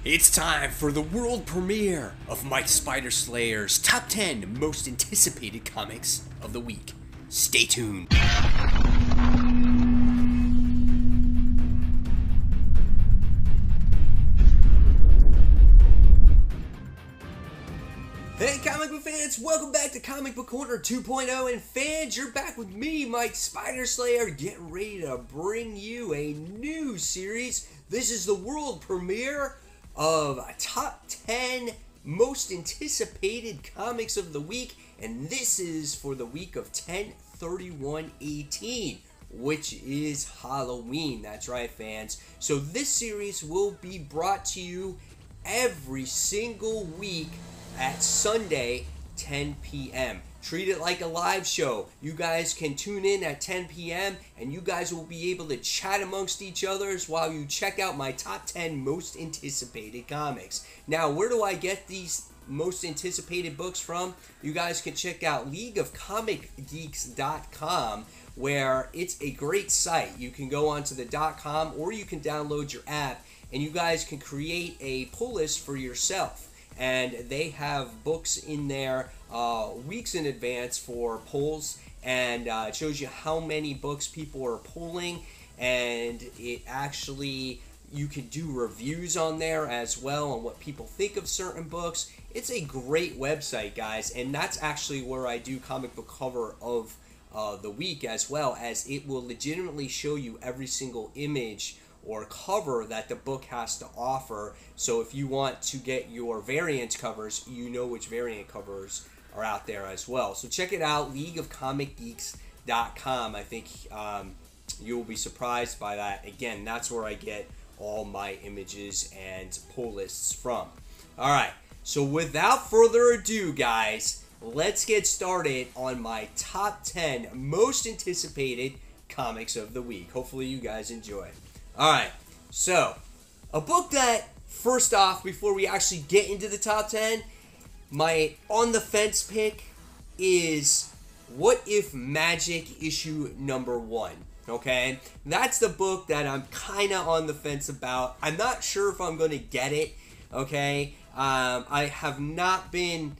It's time for the world premiere of Mike Spider Slayer's top 10 most anticipated comics of the week. Stay tuned. Hey comic book fans, welcome back to Comic Book Corner 2.0, and fans, you're back with me, Mike Spider Slayer, getting ready to bring you a new series. This is the world premiere of top 10 most anticipated comics of the week, and this is for the week of 10/31/18, which is Halloween. That's right, fans. So this series will be brought to you every single week at Sunday, 10 p.m. Treat it like a live show. You guys can tune in at 10 p.m. and you guys will be able to chat amongst each other while you check out my top 10 most anticipated comics. Now, where do I get these most anticipated books from? You guys can check out leagueofcomicgeeks.com, where it's a great site. You can go onto the .com or you can download your app and you guys can create a pull list for yourself. And they have books in there weeks in advance for polls, and it shows you how many books people are pulling, and it actually, you can do reviews on there as well on what people think of certain books. It's a great website, guys, and that's actually where I do comic book cover of the week, as well as it will legitimately show you every single image or cover that the book has to offer. So if you want to get your variant covers, you know which variant covers are out there as well. So check it out, leagueofcomicgeeks.com. I think you will be surprised by that. Again, that's where I get all my images and pull lists from. Alright, so without further ado, guys, let's get started on my top 10 most anticipated comics of the week. Hopefully you guys enjoy. Alright, so, a book that, first off, before we actually get into the top 10, my on-the-fence pick is What If Magic issue number 1, okay? That's the book that I'm kind of on the fence about. I'm not sure if I'm going to get it, okay? I have not been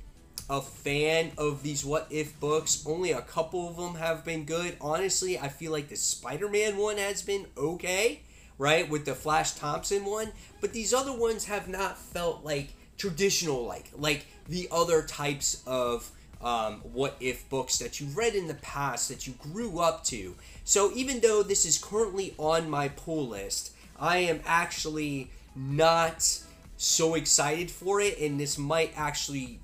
a fan of these What If books. Only a couple of them have been good. Honestly, I feel like the Spider-Man one has been okay, right, with the Flash Thompson one, but these other ones have not felt like traditional, like the other types of What If books that you read in the past, that you grew up to. So even though this is currently on my pull list, I am actually not so excited for it, and this might actually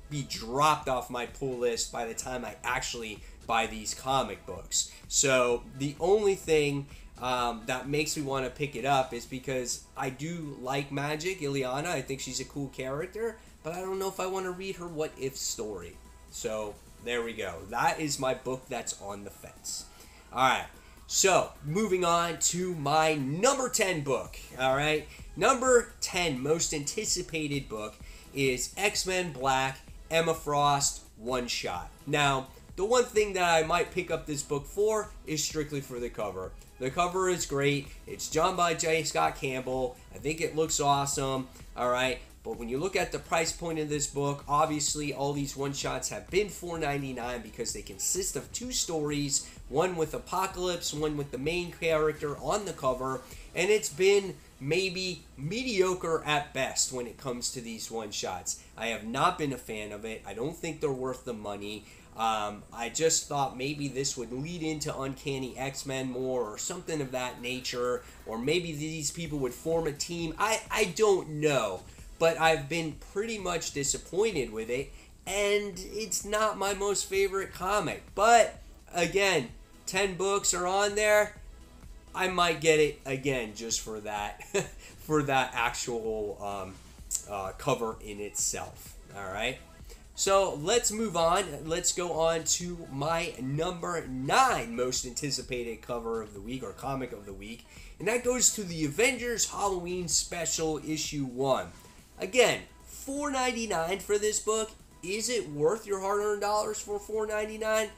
be dropped off my pull list by the time I actually buy these comic books. So the only thing that makes me want to pick it up is because I do like Magic, Ileana. I think she's a cool character, but I don't know if I want to read her What If story. So there we go. That is my book that's on the fence. Alright, so moving on to my number 10 book. Alright, number 10 most anticipated book is X-Men Black Emma Frost One Shot. Now, the one thing that I might pick up this book for is strictly for the cover. The cover is great. It's drawn by J. Scott Campbell. I think it looks awesome. Alright, but when you look at the price point of this book, obviously all these one-shots have been $4.99 because they consist of 2 stories, one with Apocalypse, one with the main character on the cover, and it's been maybe mediocre at best when it comes to these one-shots. I have not been a fan of it. I don't think they're worth the money. I just thought maybe this would lead into Uncanny X-Men more or something of that nature, or maybe these people would form a team. I don't know, but I've been pretty much disappointed with it, and it's not my most favorite comic. But again, 10 books are on there. I might get it again just for that, for that actual cover in itself. All right. So let's move on. Let's go on to my number 9 most anticipated cover of the week, or comic of the week, and that goes to the Avengers Halloween Special Issue 1. Again, $4.99 for this book. Is it worth your hard-earned dollars for $4.99?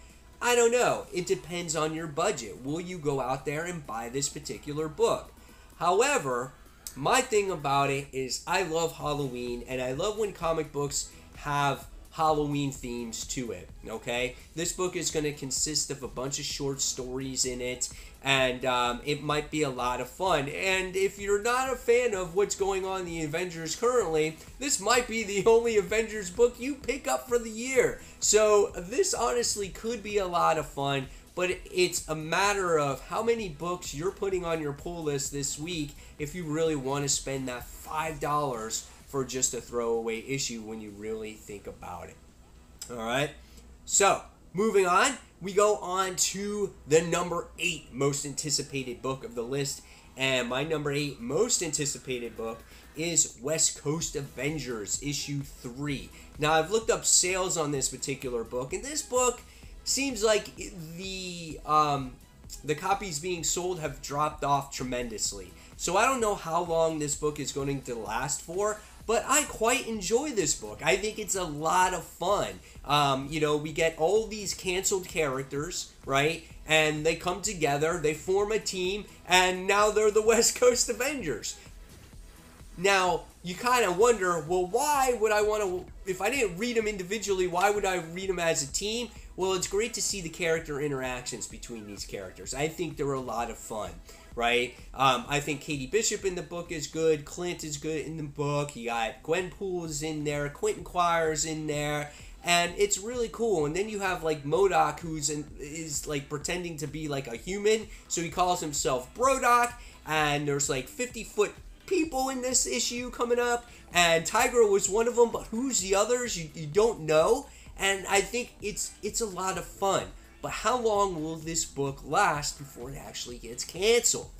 I don't know. It depends on your budget. Will you go out there and buy this particular book? However, my thing about it is I love Halloween, and I love when comic books have Halloween themes to it. Okay, this book is going to consist of a bunch of short stories in it, and it might be a lot of fun. And if you're not a fan of what's going on in the Avengers currently, this might be the only Avengers book you pick up for the year. So this honestly could be a lot of fun, but it's a matter of how many books you're putting on your pull list this week if you really want to spend that $5 for just a throwaway issue when you really think about it. Alright, so moving on, we go on to the number 8 most anticipated book of the list. And my number 8 most anticipated book is West Coast Avengers issue 3. Now, I've looked up sales on this particular book, and this book seems like the copies being sold have dropped off tremendously. So I don't know how long this book is going to last for, but I quite enjoy this book. I think it's a lot of fun. You know, we get all these canceled characters, right? And they come together, they form a team, and now they're the West Coast Avengers. Now, you kind of wonder, well, why would I want to, if I didn't read them individually, why would I read them as a team? Well, it's great to see the character interactions between these characters. I think they're a lot of fun, right? I think Katie Bishop in the book is good. Clint is good in the book. You got Gwenpool is in there. Quentin Quire's in there. And it's really cool. And then you have like MODOK, is like pretending to be like a human. So he calls himself Brodock. And there's like 50-foot people in this issue coming up. And Tigra was one of them. But who's the others? You don't know. And I think it's a lot of fun. But how long will this book last before it actually gets canceled?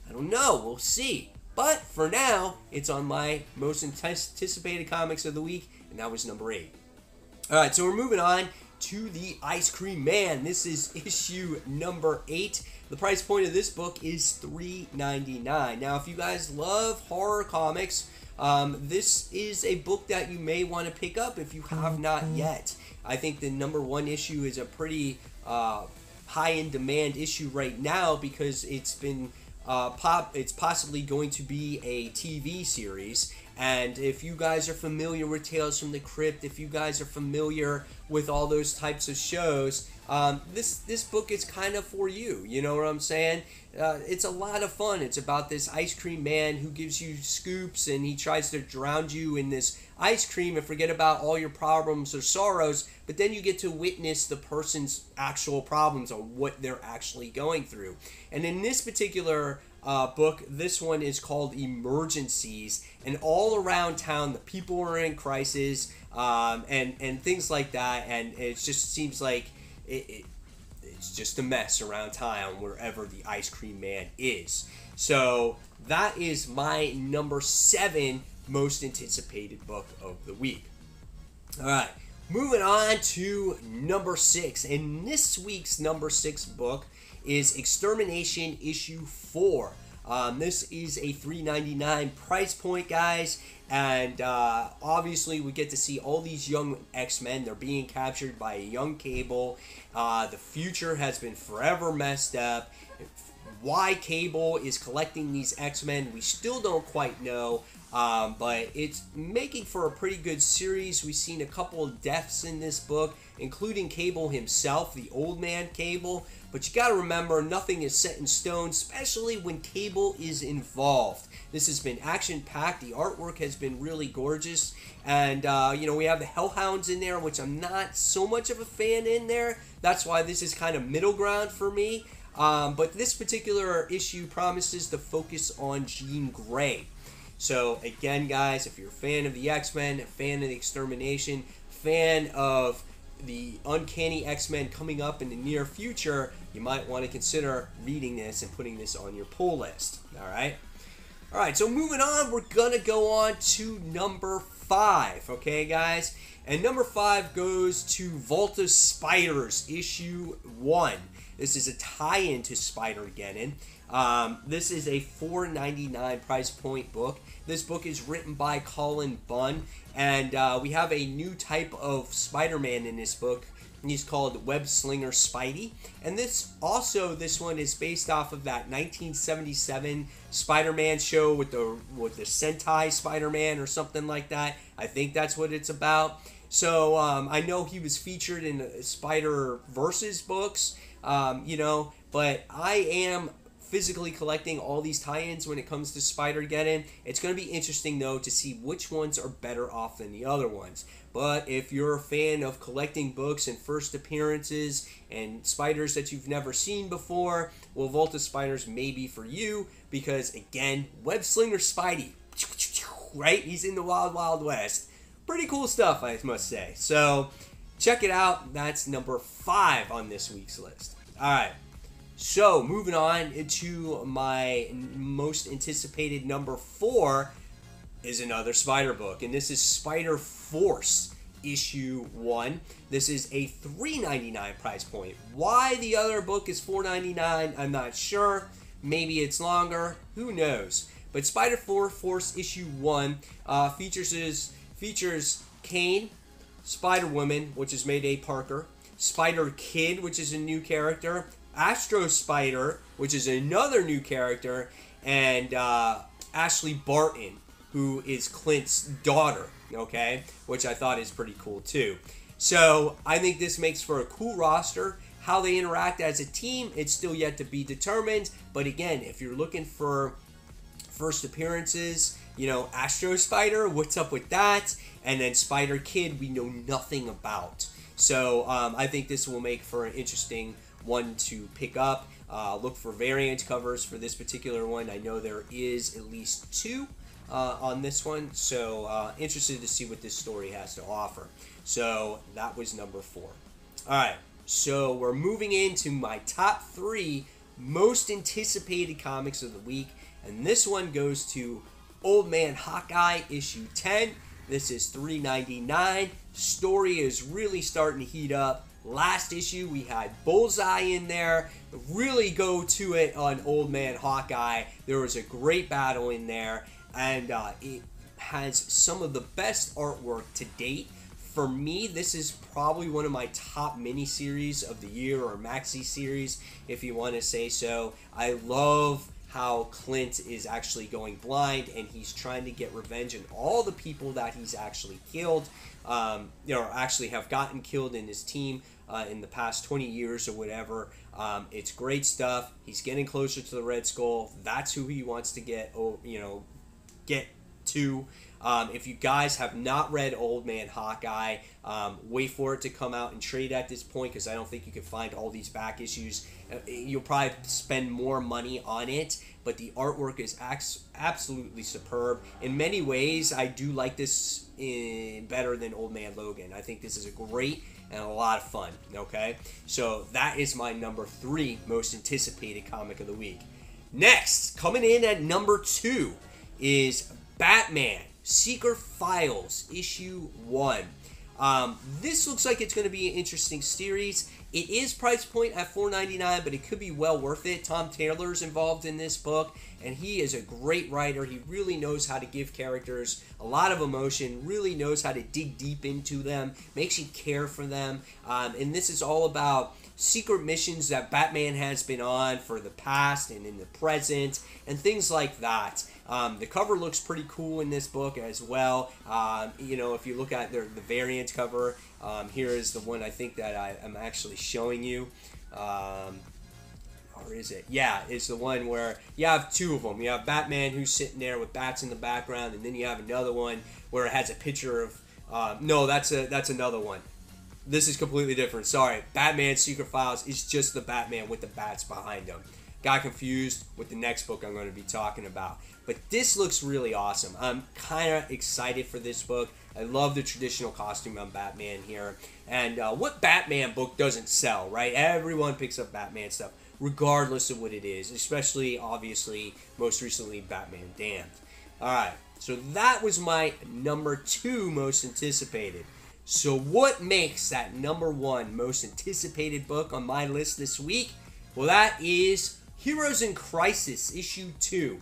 I don't know. We'll see. But for now, it's on my most anticipated comics of the week. And that was number 8. Alright, so we're moving on to the Ice Cream Man. This is issue number 8. The price point of this book is $3.99. Now, if you guys love horror comics, this is a book that you may want to pick up if you have not yet. I think the number 1 issue is a pretty high in demand issue right now because it's been it's possibly going to be a TV series. And if you guys are familiar with Tales from the Crypt, if you guys are familiar with all those types of shows, this book is kind of for you. You know what I'm saying? It's a lot of fun. It's about this ice cream man who gives you scoops and he tries to drown you in this ice cream and forget about all your problems or sorrows, but then you get to witness the person's actual problems or what they're actually going through. And in this particular book, this one is called Emergencies, and all around town the people are in crisis and things like that, and it just seems like it's just a mess around town wherever the Ice Cream Man is. So that is my number 7 most anticipated book of the week. Alright, moving on to number 6, and this week's number 6 book is Extermination issue 4. This is a $3.99 price point, guys, and obviously we get to see all these young X-Men. They're being captured by a young Cable. The future has been forever messed up. Why Cable is collecting these X-Men, we still don't quite know, but it's making for a pretty good series. We've seen a couple of deaths in this book, including Cable himself, the old man Cable. But you got to remember, nothing is set in stone, especially when Cable is involved. This has been action-packed. The artwork has been really gorgeous. And, you know, we have the Hellhounds in there, which I'm not so much of a fan in there. That's why this is kind of middle ground for me. But this particular issue promises to focus on Jean Grey. So, again, guys, if you're a fan of the X-Men, a fan of the Extermination, fan of the Uncanny X-Men coming up in the near future, you might want to consider reading this and putting this on your pull list. Alright, so moving on, we're going to go on to number 5, okay, guys? And number 5 goes to Volta Spiders, issue 1. This is a tie-in to Spider-Geddon. This is a $4.99 price point book. This book is written by Colin Bunn, and we have a new type of Spider-Man in this book, He's called Web Slinger Spidey, and this one is based off of that 1977 Spider-Man show with the Sentai Spider-Man or something like that. I think that's what it's about. So I know he was featured in Spider-Verse's books, but I am physically collecting all these tie-ins when it comes to Spider-Geddon. It's going to be interesting, though, to see which ones are better off than the other ones. But if you're a fan of collecting books and first appearances and spiders that you've never seen before, well, Volta Spiders may be for you because, again, Web Slinger Spidey, right? He's in the Wild Wild West. Pretty cool stuff, I must say. So check it out. That's number 5 on this week's list. All right. So, moving on to my most anticipated number 4 is another Spider book, and this is Spider Force issue 1. This is a $3.99 price point. Why the other book is $4.99, I'm not sure. Maybe it's longer. Who knows? But Spider Force issue 1 features Kane, Spider-Woman, which is Mayday Parker, Spider-Kid, which is a new character, Astro Spider, which is another new character, and Ashley Barton, who is Clint's daughter, okay? Which I thought is pretty cool, too. So, I think this makes for a cool roster. How they interact as a team, it's still yet to be determined. But again, if you're looking for first appearances, Astro Spider, what's up with that? And then Spider Kid, we know nothing about. So, I think this will make for an interesting one to pick up. Look for variant covers for this particular one. I know there is at least 2 on this one, so interested to see what this story has to offer. So that was number 4. Alright, so we're moving into my top 3 most anticipated comics of the week, and this one goes to Old Man Hawkeye issue 10. This is $3.99. Story is really starting to heat up. Last issue, we had Bullseye in there. Really go to it on Old Man Hawkeye. There was a great battle in there, and it has some of the best artwork to date. For me, this is probably one of my top miniseries of the year, or maxi series, if you want to say so. I love how Clint is actually going blind, and he's trying to get revenge on all the people that he's actually killed, or actually have gotten killed in his team in the past 20 years or whatever. It's great stuff. He's getting closer to the Red Skull. That's who he wants to get to. If you guys have not read Old Man Hawkeye, wait for it to come out and trade at this point, because I don't think you can find all these back issues. You'll probably spend more money on it, but the artwork is absolutely superb. In many ways, I do like this better than Old Man Logan. I think this is a great and a lot of fun, okay? So that is my number 3 most anticipated comic of the week. Next, coming in at number 2 is Batman Secret Files issue 1. This looks like it's going to be an interesting series. It is price point at $4.99, but it could be well worth it. Tom Taylor's involved in this book, and he is a great writer. He really knows how to give characters a lot of emotion, really knows how to dig deep into them, makes you care for them. And this is all about secret missions that Batman has been on for the past and in the present, and things like that. The cover looks pretty cool in this book as well. If you look at the variant cover, here is the one I think that I'm actually showing you. Or is it? Yeah, it's the one where you have 2 of them. You have Batman who's sitting there with bats in the background, and then you have another one where it has a picture of... no, that's another one. This is completely different. Sorry. Batman Secret Files is just the Batman with the bats behind him. Got confused with the next book I'm going to be talking about. But this looks really awesome. I'm kind of excited for this book. I love the traditional costume on Batman here. And what Batman book doesn't sell, right? Everyone picks up Batman stuff, regardless of what it is. Especially, obviously, most recently, Batman Damned. Alright, so that was my number 2 most anticipated. So what makes that number 1 most anticipated book on my list this week? Well, that is Heroes in Crisis, issue 2.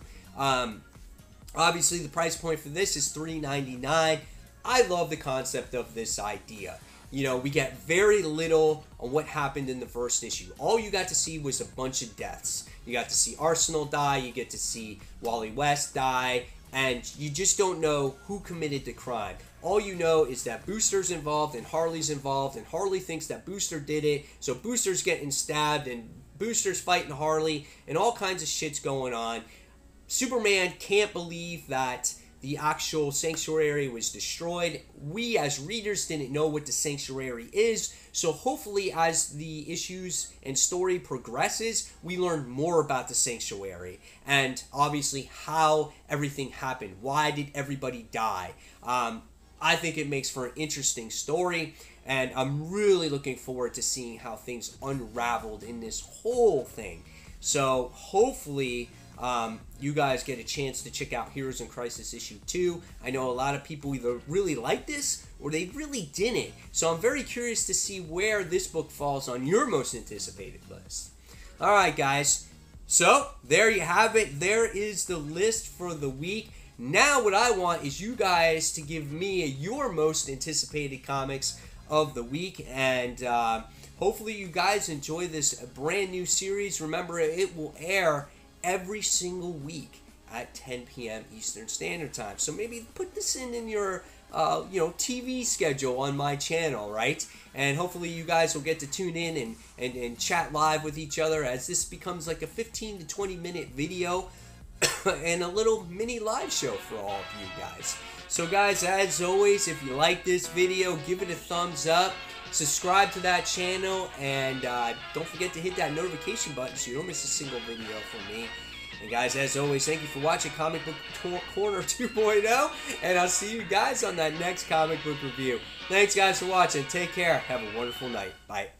Obviously, the price point for this is $3.99. I love the concept of this idea. we get very little on what happened in the first issue. All you got to see was a bunch of deaths. You got to see Arsenal die, you get to see Wally West die, and you just don't know who committed the crime. All you know is that Booster's involved and Harley's involved, and Harley thinks that Booster did it, so Booster's getting stabbed and Booster's fighting Harley, and all kinds of shit's going on. Superman can't believe that the actual sanctuary was destroyed. We as readers didn't know what the sanctuary is, so hopefully as the issues and story progresses, we learn more about the sanctuary and obviously how everything happened. Why did everybody die? I think it makes for an interesting story, and I'm really looking forward to seeing how things unraveled in this whole thing. So hopefully you guys get a chance to check out Heroes in Crisis issue 2. I know a lot of people either really like this or they really didn't. So I'm very curious to see where this book falls on your most anticipated list. Alright guys, so there you have it. There is the list for the week. Now what I want is you guys to give me your most anticipated comics of the week, and hopefully you guys enjoy this brand new series. Remember, it will air every single week at 10 p.m. Eastern Standard Time. So maybe put this in your TV schedule on my channel, right? And hopefully you guys will get to tune in and chat live with each other, as this becomes like a 15 to 20 minute video and a little mini live show for all of you guys. So guys, as always, if you like this video, give it a thumbs up, subscribe to that channel, and don't forget to hit that notification button so you don't miss a single video from me. And guys, as always, thank you for watching Comic Book Corner 2.0, and I'll see you guys on that next comic book review. Thanks guys for watching. Take care. Have a wonderful night. Bye.